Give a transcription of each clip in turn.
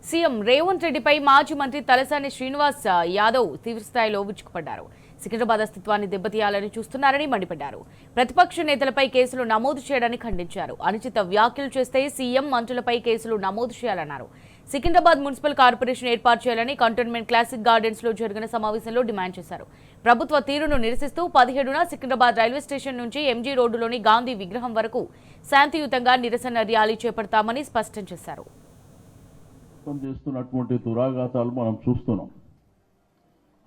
CM Revanth రెడ్డిపై మాజీ మంత్రి తలసాని శ్రీనివాస్ యాదవ్ తీవ్రస్థాయిలో విరుచుకుపడ్డారు. సికింద్రాబాద్ అస్తిత్వాన్ని దెబ్బతీయాలని చూస్తున్నారని మండిపడ్డారు. ప్రతిపక్ష నేతలపై కేసులు నమోదు చేయడాన్ని ఖండించారు. అనుచిత వ్యాఖ్యలు చేస్తే సీఎం మంత్రులపై కేసులు నమోదు చేయాలన్నారు. సికింద్రాబాద్ మున్సిపల్ కార్పొరేషన్ ఏర్పాటు చేయాలని కంటోన్మెంట్ క్లాసిక్ గార్డెన్స్ లో జరిగిన సమావేశంలో డిమాండ్ చేశారు. ప్రభుత్వ తీరును నిరసిస్తూ 17న సికింద్రాబాద్ రైల్వే స్టేషన్ నుంచి ఎంజీ రోడ్డులోని గాంధీ విగ్రహం వరకు శాంతియుతంగా నిరసన ర్యాలీ చేపడతామని స్పష్టం చేశారు. చేస్తున్నటువంటి దురాఘాతాలు మనం చూస్తున్నాం.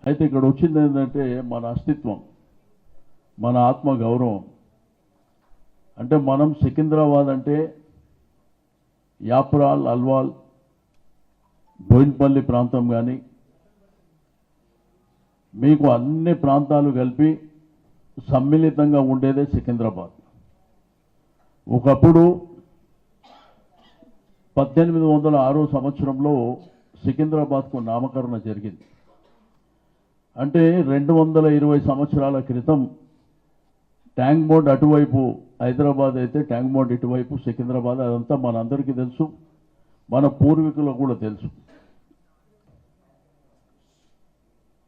అయితే ఇక్కడ వచ్చింది ఏంటంటే మన అస్తిత్వం, మన ఆత్మ గౌరవం. అంటే మనం సికింద్రాబాద్ అంటే యాప్రాల్, అల్వాల్, బోయిన్పల్లి ప్రాంతం కానీ మీకు అన్ని ప్రాంతాలు కలిపి సమ్మిళితంగా ఉండేదే సికింద్రాబాద్. ఒకప్పుడు 1806 సంవత్సరంలో సికింద్రాబాద్కు నామకరణ జరిగింది. అంటే 220 సంవత్సరాల క్రితం ట్యాంక్ బోర్డ్ అటువైపు హైదరాబాద్ అయితే ట్యాంక్ బోర్డ్ ఇటువైపు సికింద్రాబాద్. అదంతా మనందరికీ తెలుసు, మన పూర్వీకులకు కూడా తెలుసు.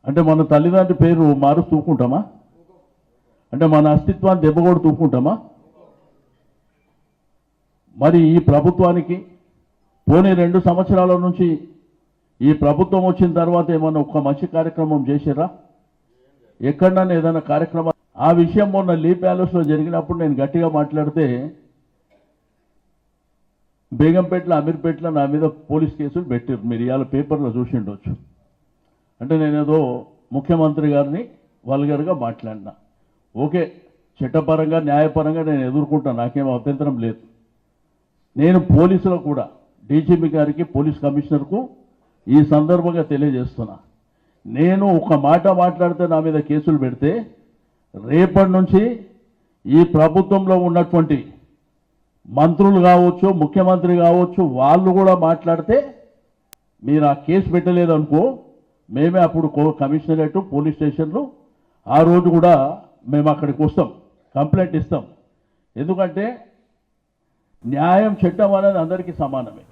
అంటే మన తల్లిదండ్రి పేరు మారు తూకుంటామా? అంటే మన అస్తిత్వాన్ని దెబ్బగొడు తూకుంటామా? మరి ఈ ప్రభుత్వానికి పోనీ 2 సంవత్సరాల నుంచి ఈ ప్రభుత్వం వచ్చిన తర్వాత ఏమన్నా ఒక్క మంచి కార్యక్రమం చేశారా? ఎక్కడన్నా ఏదైనా కార్యక్రమం? ఆ విషయం మొన్న లీ ప్యాలెస్లో జరిగినప్పుడు నేను గట్టిగా మాట్లాడితే బేగంపేటలో, అమీర్పేటలో నా మీద పోలీస్ కేసులు పెట్టారు. మీరు ఇవాళ పేపర్లో చూసి ఉండొచ్చు. అంటే నేనేదో ముఖ్యమంత్రి గారిని వల్గర్గా మాట్లాడినా. ఓకే, చట్టపరంగా న్యాయపరంగా నేను ఎదుర్కొంటాను, నాకేం అభ్యంతరం లేదు. నేను పోలీసులకు కూడా, డీజీపీ గారికి, పోలీస్ కమిషనర్కు ఈ సందర్భంగా తెలియజేస్తున్నా, నేను ఒక మాట మాట్లాడితే నా మీద కేసులు పెడితే రేపటి నుంచి ఈ ప్రభుత్వంలో ఉన్నటువంటి మంత్రులు కావచ్చు, ముఖ్యమంత్రి కావచ్చు, వాళ్ళు కూడా మాట్లాడితే మీరు ఆ కేసు పెట్టలేదనుకో, మేమే అప్పుడు కమిషనరేట్, పోలీస్ స్టేషన్లు ఆ రోజు కూడా మేము అక్కడికి వస్తాం, కంప్లైంట్ ఇస్తాం. ఎందుకంటే న్యాయం, చట్టం అనేది అందరికీ సమానమే.